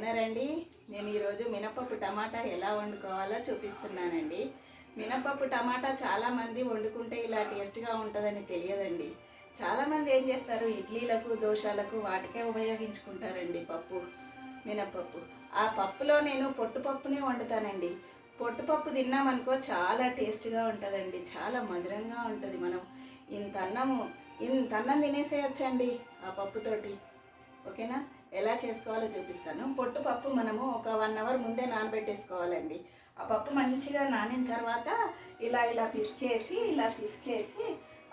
బాగున్నారండి. నేను ఈరోజు మినపప్పు టమాటా ఎలా వండుకోవాలో చూపిస్తున్నానండి. మినపప్పు టమాటా చాలామంది వండుకుంటే ఇలా టేస్ట్గా ఉంటుందని తెలియదండి. చాలామంది ఏం చేస్తారు, ఇడ్లీలకు దోశలకు వాటికే ఉపయోగించుకుంటారండి మినపప్పు. ఆ పప్పులో నేను పొట్టుపప్పుని వండుతానండి. పొట్టుపప్పు తిన్నామనుకో చాలా టేస్ట్గా ఉంటుందండి, చాలా మధురంగా ఉంటుంది. మనం ఇంత అన్నం తినేసేయచ్చండి ఆ పప్పుతోటి. ఓకేనా? ఎలా చేసుకోవాలో చూపిస్తాను. పొట్టుపప్పు మనము ఒక 1 అవర్ ముందే నానబెట్టేసుకోవాలండి. ఆ పప్పు మంచిగా నానిన తర్వాత ఇలా పిసికేసి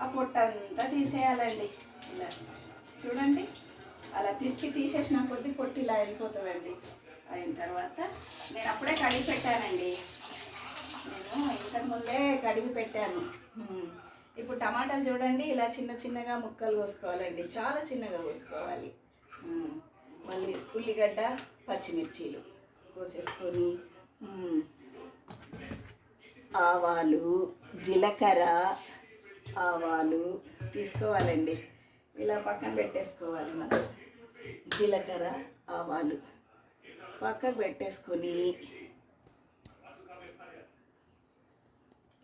ఆ పొట్టంతా తీసేయాలండి. ఇలా చూడండి, అలా తీసేసిన కొద్దీ పొట్టు ఇలా వెళ్ళిపోతుందండి. అయిన తర్వాత నేను అప్పుడే కడిగి పెట్టానండి. నేను ఇంతకుముందే కడిగి పెట్టాను. ఇప్పుడు టమాటాలు చూడండి, ఇలా చిన్నగా ముక్కలు కోసుకోవాలండి, చాలా చిన్నగా కోసుకోవాలి. మళ్ళీ ఉల్లిగడ్డ పచ్చిమిర్చీలు కోసేసుకొని, ఆవాలు జీలకర్ర ఆవాలు తీసుకోవాలండి. ఇలా పక్కన పెట్టేసుకోవాలి. మనం జీలకర్ర ఆవాలు పక్కకు పెట్టేసుకొని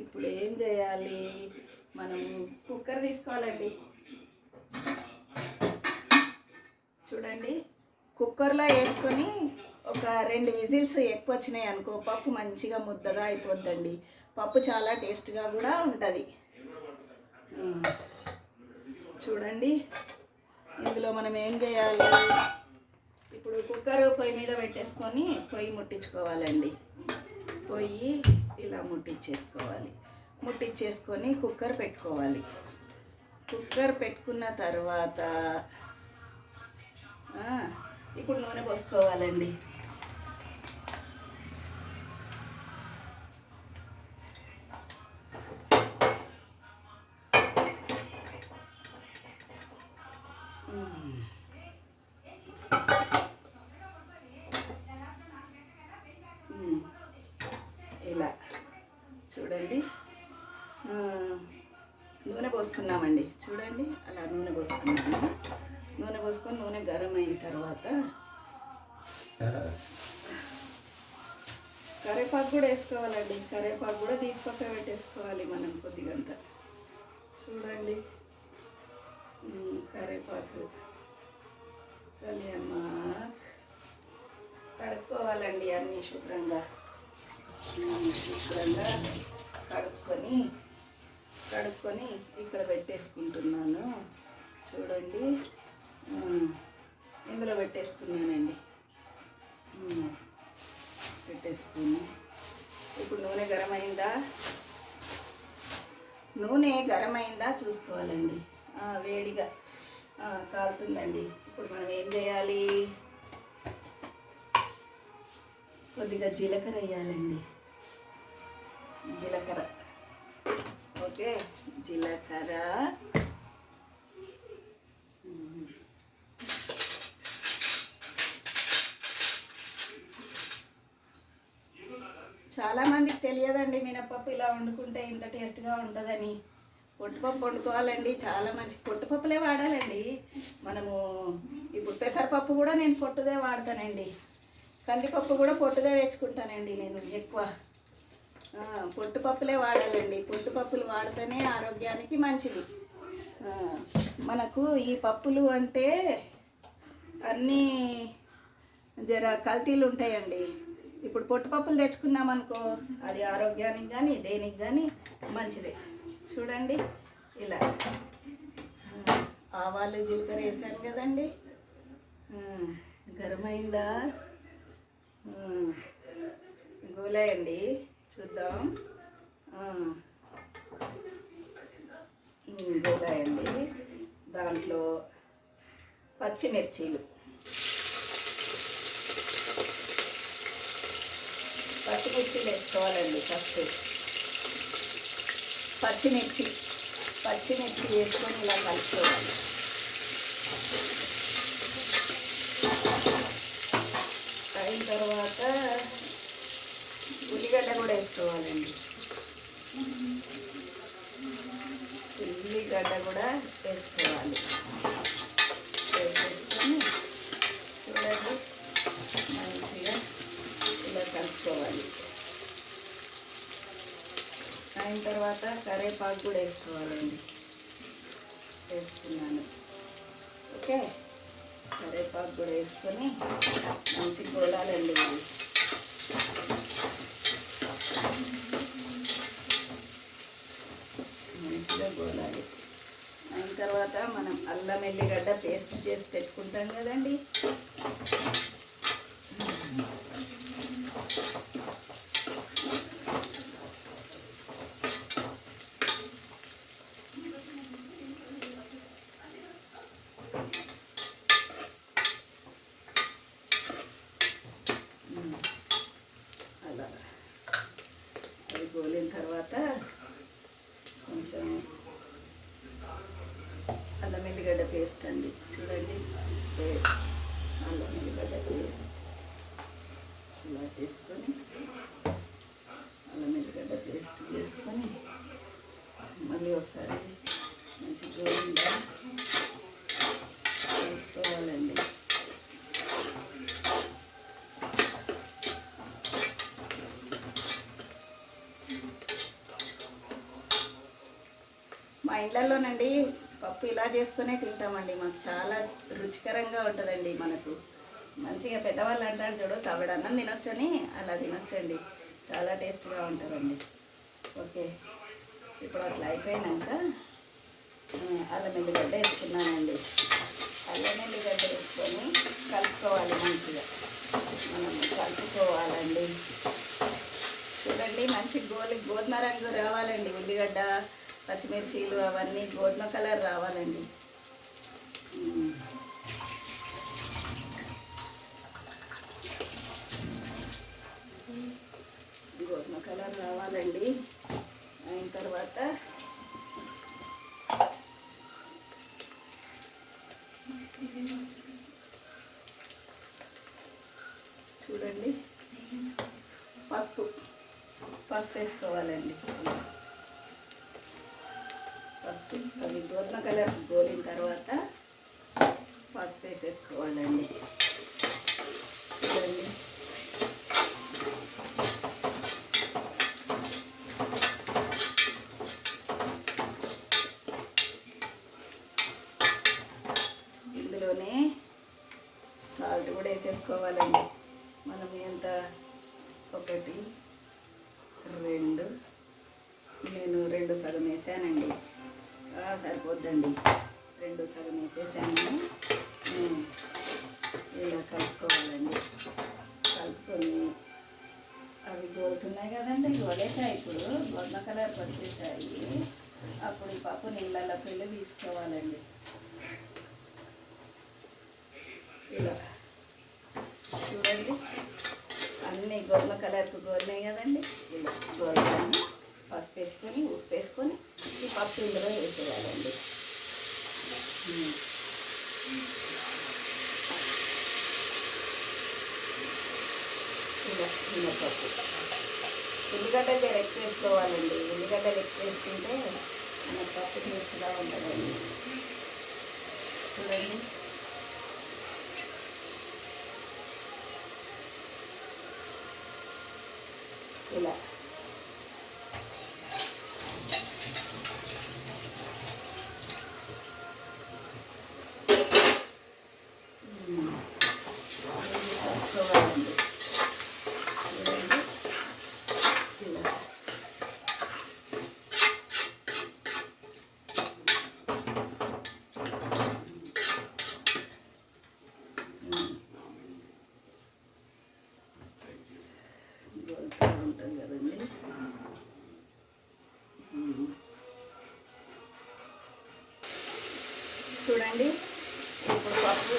ఇప్పుడు ఏం చేయాలి, మనం కుక్కర్ తీసుకోవాలండి. చూడండి, కుక్కర్లో వేసుకొని ఒక 2 విజిల్స్ ఎక్కువ వచ్చినాయి అనుకో, పప్పు మంచిగా ముద్దగా అయిపోద్దండి. పప్పు చాలా టేస్ట్గా కూడా ఉంటుంది. చూడండి, ఇందులో మనం ఏం చేయాలి, ఇప్పుడు కుక్కర్ పొయ్యి మీద పెట్టేసుకొని పొయ్యి ముట్టించుకోవాలండి. పొయ్యి ఇలా ముట్టించేసుకొని కుక్కర్ పెట్టుకోవాలి. కుక్కర్ పెట్టుకున్న తర్వాత ఇప్పుడు నూనె పోసుకోవాలండి. ఇలా చూడండి, నూనె పోసుకున్నామండి. చూడండి, అలా నూనె పోసుకున్నాము. నూనె పోసుకొని నూనె గరం అయిన తర్వాత కరివేపాకు కూడా వేసుకోవాలండి. కరివేపాకు కూడా తీసి పక్క పెట్టేసుకోవాలి మనం కొద్దిగంత. చూడండి, కరివేపాకు కలియమ్మాకు కడుక్కోవాలండి. అన్నీ శుభ్రంగా కడుక్కొని ఇక్కడ పెట్టేసుకుంటున్నాను. చూడండి, ఇందులో పెట్టేసుకున్నానండి. పెట్టేసుకుని ఇప్పుడు నూనె గరం అయిందా చూసుకోవాలండి. వేడిగా కాలుతుందండి. ఇప్పుడు మనం ఏం చేయాలి, కొద్దిగా జీలకర్ర వేయాలండి. జీలకర్ర ఓకే, జీలకర్ర చాలామందికి తెలియదండి, మినపప్పు ఇలా వండుకుంటే ఇంత టేస్ట్గా ఉంటుందని. పొట్టుపప్పు వండుకోవాలండి, చాలా మంచి పొట్టుపప్పులే వాడాలండి. మనము ఇప్పుడు పెసరపప్పు కూడా నేను పొట్టుదే వాడతానండి. కందిపప్పు కూడా పొట్టుదే తెచ్చుకుంటానండి నేను ఎక్కువ. పొట్టుపప్పులే వాడాలండి. పొట్టుపప్పులు వాడితేనే ఆరోగ్యానికి మంచిది. మనకు ఈ పప్పులు అంటే అన్నీ జర కల్తీలు ఉంటాయండి. ఇప్పుడు పొట్టుపప్పులు తెచ్చుకున్నామనుకో, అది ఆరోగ్యానికి కానీ దేనికి కానీ మంచిదే. చూడండి, ఇలా ఆవాలు జీలకర్ర వేసాను కదండి. గరమైందా గోలేయండి, చూద్దాం. గోలేయండి. దాంట్లో పచ్చిమిర్చీలు వేసుకోవాలండి. ఫస్ట్ పచ్చిమిర్చి వేసుకొని ఇలా కలుపుకోవాలి. అయిన తర్వాత ఉల్లిగడ్డ కూడా వేసుకోవాలండి. ఉల్లిగడ్డ కూడా వేసుకోవాలి. వేసేసుకొని చూడండి, తర్వాత కరివేపాకు కూడా వేసుకోవాలండి. వేసుకున్నాను. ఓకే, కరివేపాకు కూడా వేసుకొని మంచి గోలాలండి. మంచిగా గోలాలి. అయిన తర్వాత మనం అల్లం ఎల్లిగడ్డ పేస్ట్ చేసి పెట్టుకుంటాం కదండి. అలా అది గోలిన తర్వాత కొంచెం అల్లం ఎల్లిగడ్డ పేస్ట్ అండి. చూడండి, పేస్ట్, అల్లం ఎల్లిగడ్డ పేస్ట్ ఇలా చేసుకొని అల్లం ఎల్లిగడ్డ పేస్ట్ చేసుకొని మళ్ళీ ఒకసారి మంచి గోలిందా వేసుకోవాలండి. మా ఇళ్ళల్లోనండి పప్పు ఇలా చేసుకునే తింటామండి. మాకు చాలా రుచికరంగా ఉంటుందండి. మనకు మంచిగా పెద్దవాళ్ళు అంటారు చూడు, తవిడ అన్నం తినొచ్చని, అలా తినొచ్చండి. చాలా టేస్ట్గా ఉంటుందండి. ఓకే, ఇప్పుడు అట్లా అయిపోయినాక అల్లం ఎల్లిగడ్డ వేసుకున్నానండి. అల్లం ఎల్లిగడ్డ వేసుకొని కలుపుకోవాలి. మంచిగా మనం కలుపుకోవాలండి. చూడండి, మంచి గోధుమ రంగు రావాలండి. ఉల్లిగడ్డ, పచ్చిమిర్చీలు అవన్నీ గోధుమ కలర్ రావాలండి. గోధుమ కలర్ రావాలండి. అయిన తర్వాత చూడండి, పసుపు వేసుకోవాలండి. పసుపు అది గోధుమ కలర్ గోలిన తర్వాత పసుపు వేసేసుకోవాలండి. చూడండి, ఇందులోనే సాల్ట్ కూడా వేసేసుకోవాలండి. మనం ఎంత, 1 2, నేను 2 సగం వేసానండి. సరిపోద్దండి. 2 సగం వేసేసాను. ఇలా కలుపుకోవాలండి. కలుపుకొని అవి గోలుతున్నాయి కదండి, గోలేసాయి. ఇప్పుడు గోధుమ కలర్ వచ్చేసాయి. అప్పుడు ఈ పప్పు నీళ్ళలోకి వెళ్ళి తీసుకోవాలండి. ఇలా చూడండి, అన్నీ గోధుమ కలర్కు గోలినాయి కదండి. ఇలా గోలని పసుపు వేసుకొని, ఉప్పు వేసుకొని ఈ పప్పు ఇందులో వేసేయాలండి. ఇలా మినపప్పు, ఉల్లిగడ్డలు ఎక్కువ వేసుకోవాలండి. ఉల్లిగడ్డలు ఎక్కువ వేసుకుంటే మన పప్పు టేస్ట్గా ఉంటుందండి. చూడండి, ఇలా కలుపుకోవాలండి. చూడండి, ఇలా గోలుతూ ఉంటుంది కదండి. చూడండి, ఇప్పుడు పప్పు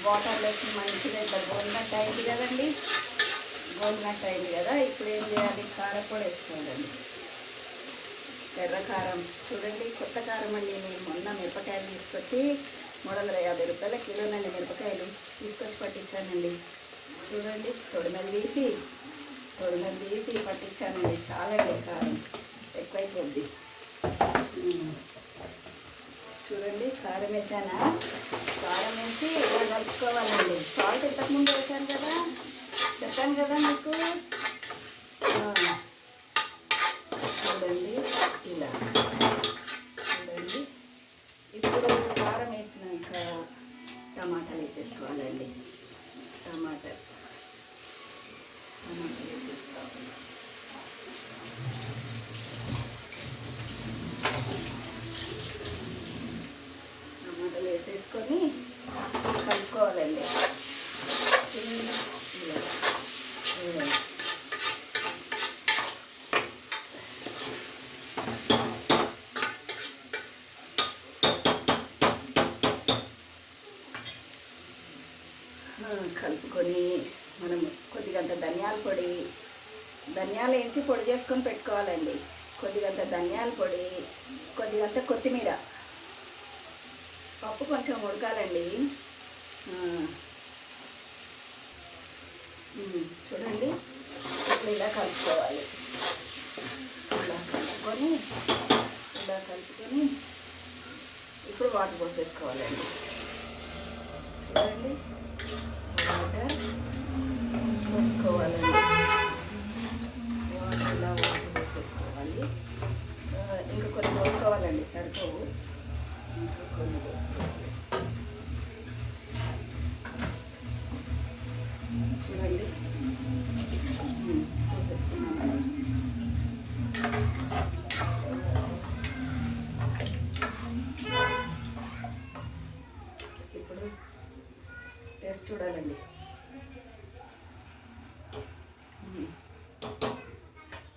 వాటర్లోకి మంచిగా ఇట్లా గోలినట్టు అయింది కదండి. గోలినట్టు అయింది కదా. ఇప్పుడు ఏం చేయాలి, కారపొడి వేసుకోవాలండి. ఎర్ర కారం. చూడండి, కొత్త కారం అండి. నేను మొన్న మిరపకాయలు తీసుకొచ్చి 350 రూపాయల కిలోనండి మిరపకాయలు తీసుకొచ్చి పట్టించానండి. చూడండి, తొడిమెలు తీసి పట్టించానండి. చాలా కారం ఎక్కువైపోద్ది. చూడండి, కారం వేసానా. కారం వేసి ఇలా కలుపుకోవాలండి. సాల్ట్ ఇంతకుముందు వేసాను కదా, చెప్పాను కదా మీకు. చూడండి, టమాటాలు వేసేసుకోవాలండి. టమాటాలు వేసేసుకోవాలి. టమాటాలు వేసేసుకొని కలుపుకోవాలండి. కలుపుకొని మనం కొద్దిగంత ధనియాల పొడి, ధనియాలు వేయించి పొడి చేసుకొని పెట్టుకోవాలండి. కొద్దిగంత ధనియాల పొడి, కొద్దిగంత కొత్తిమీర. పప్పు కొంచెం ఉడకాలండి. చూడండి, ఇప్పుడు ఇలా కలుపుకోవాలి. ఇలా కలుపుకొని ఇప్పుడు వాటర్ పోసేసుకోవాలండి. చూడండి, వాటర్ పోసుకోవాలండి. వాటర్ పోసేసుకోవాలి. ఇంకా కొన్ని పోసుకోవాలండి, సరిపోవు. ఇంకా కొన్ని పోసుకోవాలి. చూడండి, పోసేసుకున్నాను. ఇప్పుడు టేస్ట్ చూడాలండి.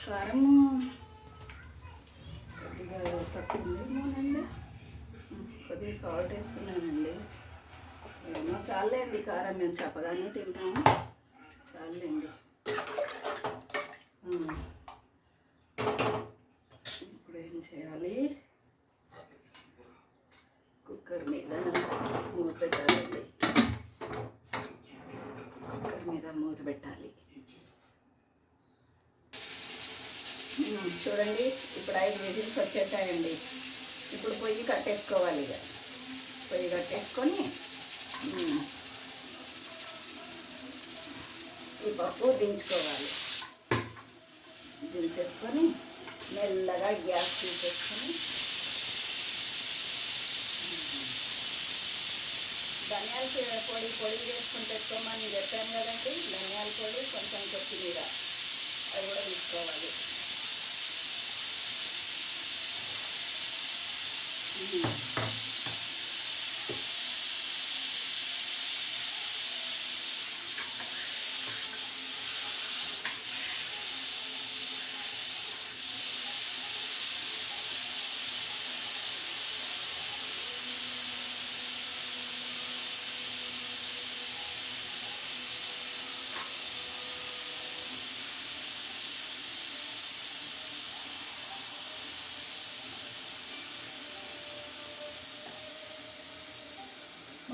కారం కొద్దిగా తక్కువ, కొద్దిగా సాల్ట్ వేస్తున్నానండి. ఏమో చాలండి, కారం మేము చెప్పగానే తింటాము. చాలండి. ఇప్పుడు ఏం చేయాలి, కుక్కర్ మీద మూత పెట్టాలండి. కుక్కర్ మీద మూత పెట్టాలి. చూడండి, ఇప్పుడు 5 విజిల్స్ వచ్చేసాయండి. ఇప్పుడు పొయ్యి కట్టేసుకోవాలి. ఇక పొయ్యి కట్టేసుకొని ఈ పప్పు దించుకోవాలి. దించేసుకొని మెల్లగా గ్యాస్ తీసేసుకొని ధనియాల పొడి చేసుకుని పెట్టుకోమని చెప్పాను కదండి. ధనియాల పొడి, కొంచెం కొత్తిమీర, అవి కూడా తీసుకోవాలి.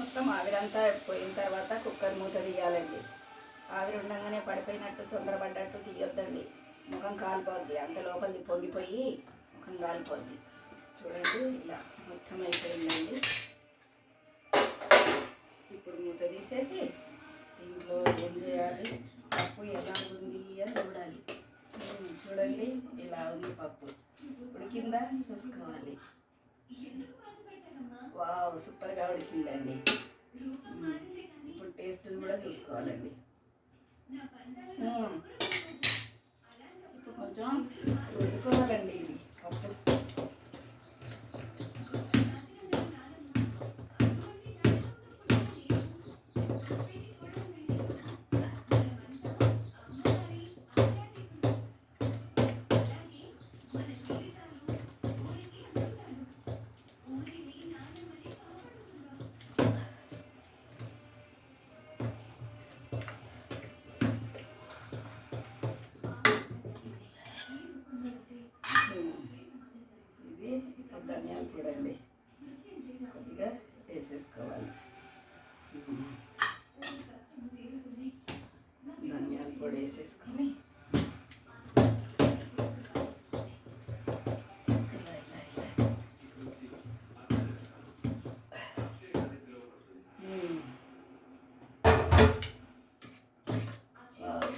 మొత్తం ఆవిరంతా పోయిన తర్వాత కుక్కర్ మూత తీయాలండి. ఆవిరి ఉండగానే పడిపోయినట్టు తొందరపడ్డట్టు తీయొద్దండి. ముఖం కాలిపోద్ది. అంత లోపలిది పొంగిపోయి ముఖం కాలిపోద్ది. చూడండి, ఇలా మొత్తం అయిపోయిందండి. ఇప్పుడు మూత తీసేసి దీంట్లో ఏం చేయాలి, పప్పు ఎలా ఉంది అని చూడాలి. చూడండి, ఇలా ఉంది పప్పు. ఉడికిందా చూసుకోవాలి. వావ్, సూపర్గా ఉడికిందండి. ఇప్పుడు టేస్ట్ కూడా చూసుకోవాలండి. ఇప్పుడు కొంచెం ఉడుకోవాలండి ఇది పప్పు. ధనియాల పొడి అండి, కొద్దిగా వేసేసుకోవాలి. ధనియాల పొడి వేసేసుకొని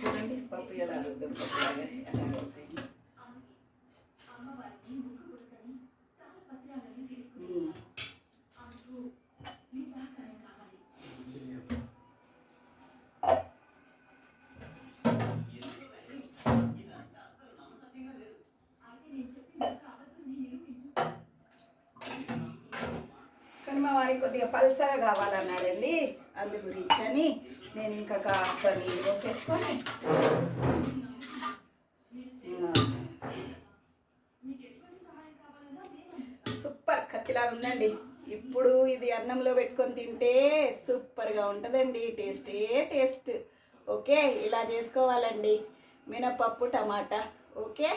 చూడండి, పప్పు ఎలా అవుతుంది, పప్పులాగా ఎలా అవుతుంది. మా వారికి కొద్దిగా పల్సగా కావాలన్నాడండి, అందు గురించి అని నేను ఇంకా కాస్త నీళ్ళు పోసేసుకొని సూపర్ కత్తిలాగా ఉందండి. ఇప్పుడు ఇది అన్నంలో పెట్టుకొని తింటే సూపర్గా ఉంటుందండి, టేస్టే టేస్ట్. ఓకే, ఇలా చేసుకోవాలండి మినపప్పు టమాటా. ఓకే.